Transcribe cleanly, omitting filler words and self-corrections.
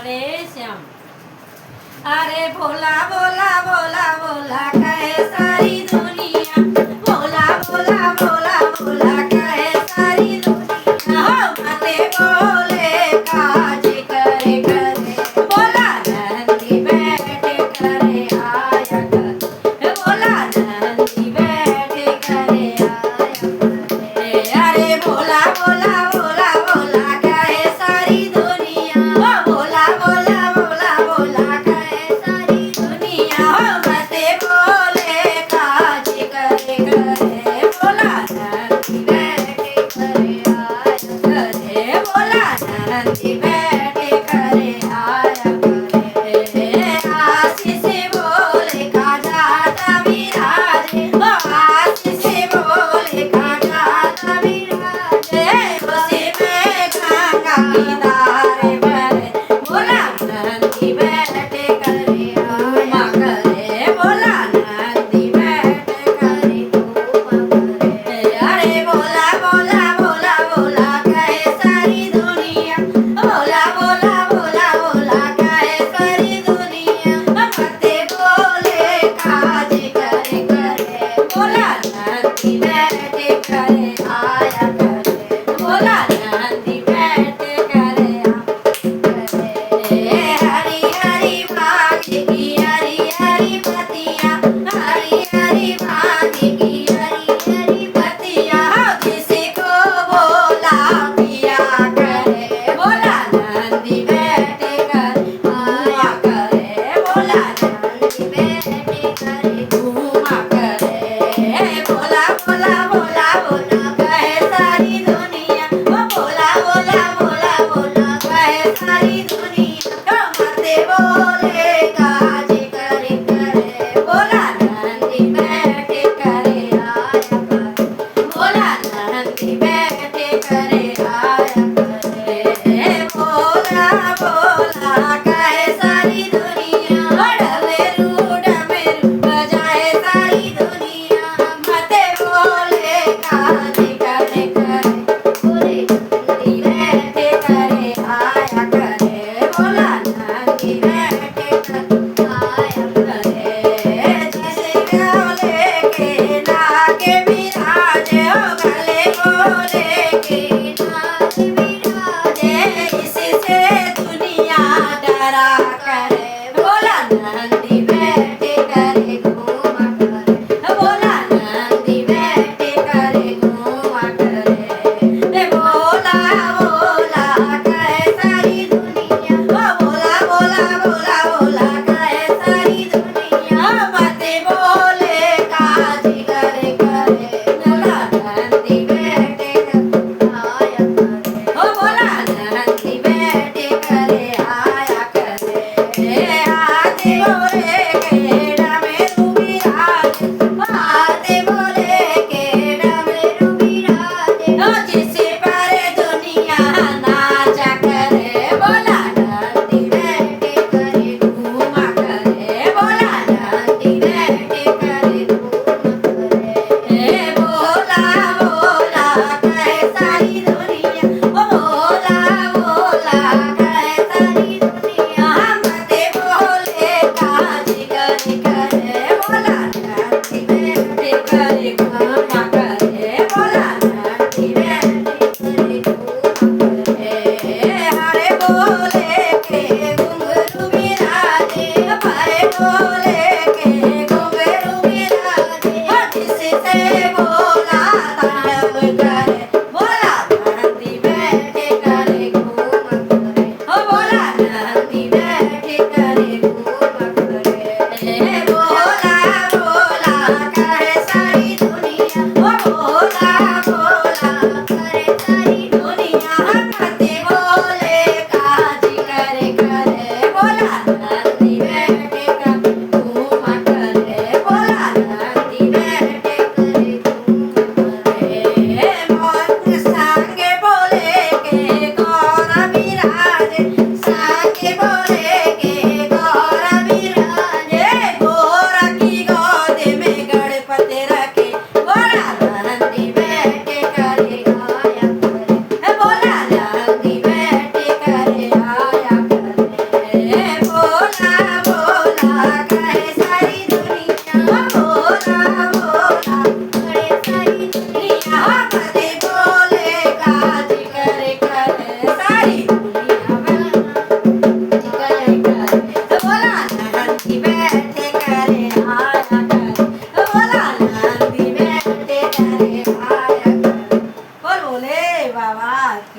राधे श्याम। अरे भोला भोला भोला भोला कहे सारी दुनिया, भोला भोला भोला भोला कहे सारी दुनिया। हो मते बोले काज करे करे, भोला नंदी बैठे करे आया कर, भोला नंदी बैठे करे आया करे। अरे भोला भोला भोला भोला कहे सारी दुनिया, ओ भोला भोला भोला भोला कहे सारी दुनिया। हो मते बोले काज करे करे, भोला नंदी बैठे करे आया करे, भोला नंदी बैठे करे आया करे। आशीष बोले का जाता विराजे, ओ आशीष बोले का जाता विराजे। उसी में गंगा की धारे बहे, भोला नंदी बैठे करे उमा करे, भोला नंदी बैठे करे उमा करे। अरे भोला भोला भोला भोला कहे सारी दुनिया, भोला भोला भोला भोला कहे सारी दुनिया। मते बोले काज करे करे, भोला नंदी बैठे करे